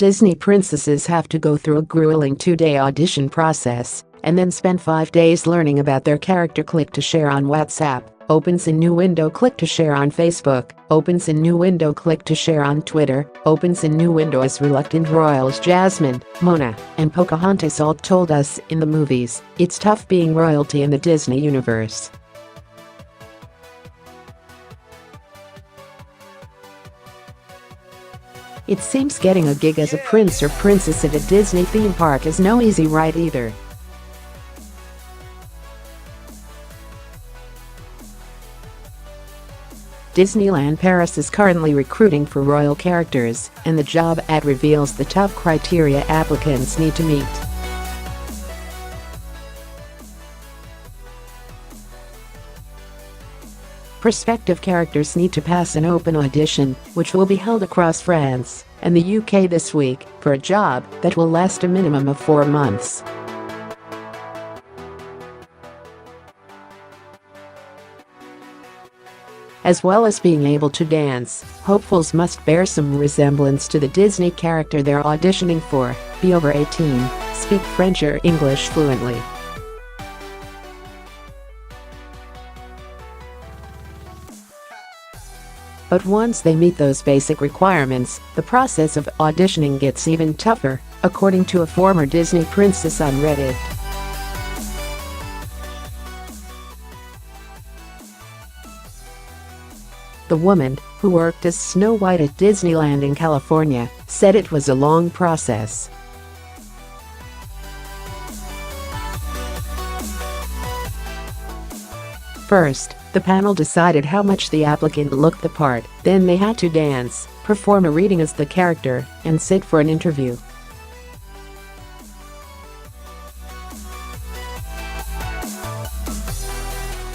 Disney princesses have to go through a grueling 2-day audition process and then spend 5 days learning about their character. Click to share on WhatsApp. Opens in new window. Click to share on Facebook. Opens in new window. Click to share on Twitter. Opens in new window. As reluctant royals Jasmine, Mona, and Pocahontas all told us in the movies, it's tough being royalty in the Disney universe. It seems getting a gig as a prince or princess at a Disney theme park is no easy ride either. Disneyland Paris is currently recruiting for royal characters, and the job ad reveals the tough criteria applicants need to meet. Prospective characters need to pass an open audition, which will be held across France and the UK this week, for a job that will last a minimum of 4 months. As well as being able to dance, hopefuls must bear some resemblance to the Disney character they're auditioning for, be over 18, speak French or English fluently. But once they meet those basic requirements, the process of auditioning gets even tougher, according to a former Disney princess on Reddit. The woman, who worked as Snow White at Disneyland in California, said it was a long process. First, the panel decided how much the applicant looked the part, then they had to dance, perform a reading as the character, and sit for an interview.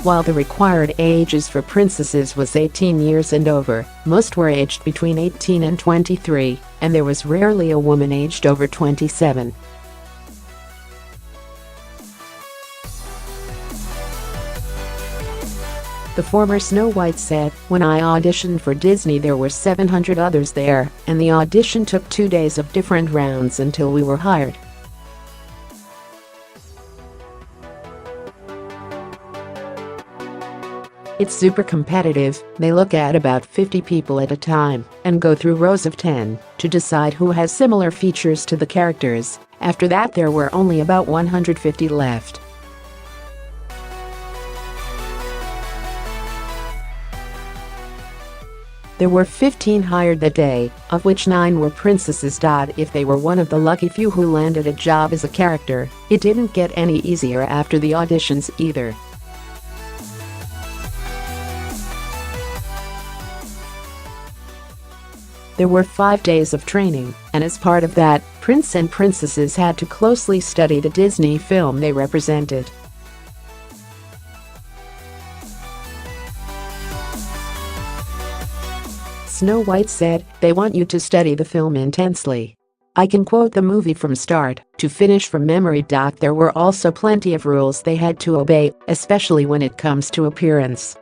While the required ages for princesses was 18 years and over, most were aged between 18 and 23, and there was rarely a woman aged over 27. The former Snow White said, "When I auditioned for Disney there were 700 others there, and the audition took 2 days of different rounds until we were hired. It's super competitive, they look at about 50 people at a time and go through rows of 10 to decide who has similar features to the characters. After that there were only about 150 left." There were 15 hired that day, of which 9 were princesses. If they were one of the lucky few who landed a job as a character, it didn't get any easier after the auditions either. There were 5 days of training, and as part of that, prince and princesses had to closely study the Disney film they represented. Snow White said, "They want you to study the film intensely. I can quote the movie from start to finish from memory. There were also plenty of rules they had to obey, especially when it comes to appearance.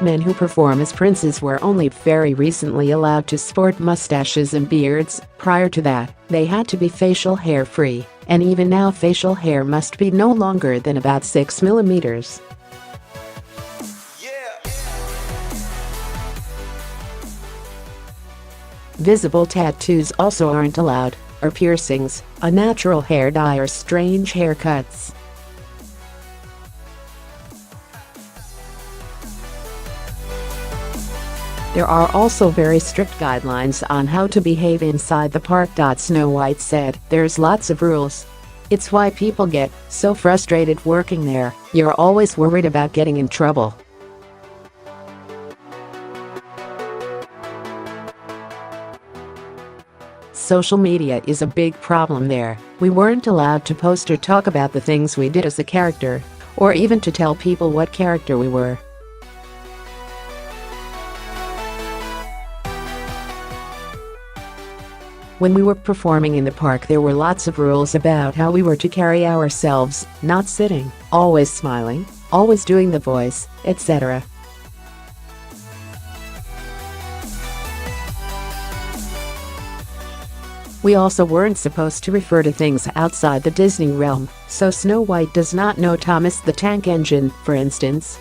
Men who perform as princes were only very recently allowed to sport mustaches and beards. Prior to that, they had to be facial hair free, and even now facial hair must be no longer than about 6 millimeters. Visible tattoos also aren't allowed, or piercings, a natural hair dye or strange haircuts. There are also very strict guidelines on how to behave inside the park. Snow White said, "There's lots of rules. It's why people get so frustrated working there. You're always worried about getting in trouble." Social media is a big problem there. We weren't allowed to post or talk about the things we did as a character, or even to tell people what character we were. When we were performing in the park there were lots of rules about how we were to carry ourselves, not sitting, always smiling, always doing the voice, etc. We also weren't supposed to refer to things outside the Disney realm, so Snow White does not know Thomas the Tank Engine, for instance.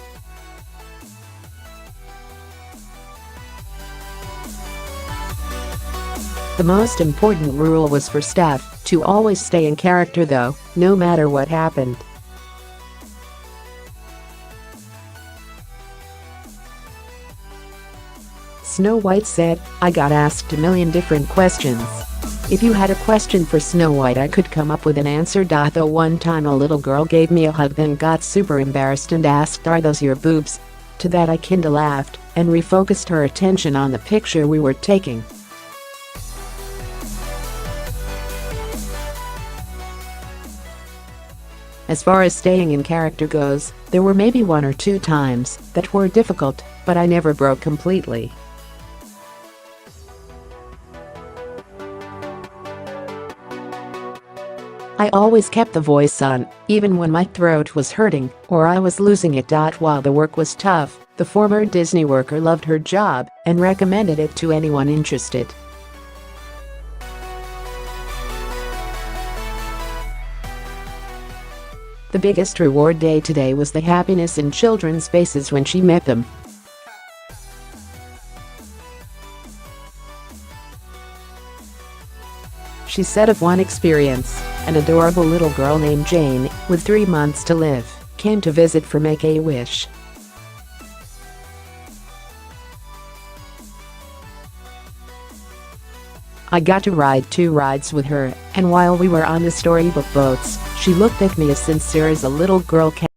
The most important rule was for Steph to always stay in character though, no matter what happened. Snow White said, "I got asked a million different questions. If you had a question for Snow White I could come up with an answer. Though one time a little girl gave me a hug then got super embarrassed and asked, 'Are those your boobs?' To that I kinda laughed and refocused her attention on the picture we were taking." As far as staying in character goes, there were maybe 1 or 2 times that were difficult, but I never broke completely. I always kept the voice on, even when my throat was hurting or I was losing it. While the work was tough, the former Disney worker loved her job and recommended it to anyone interested. The biggest reward day today was the happiness in children's faces when she met them. She said of one experience, an adorable little girl named Jane, with 3 months to live, came to visit for Make-A-Wish. I got to ride 2 rides with her, and while we were on the storybook boats, she looked at me as sincere as a little girl can.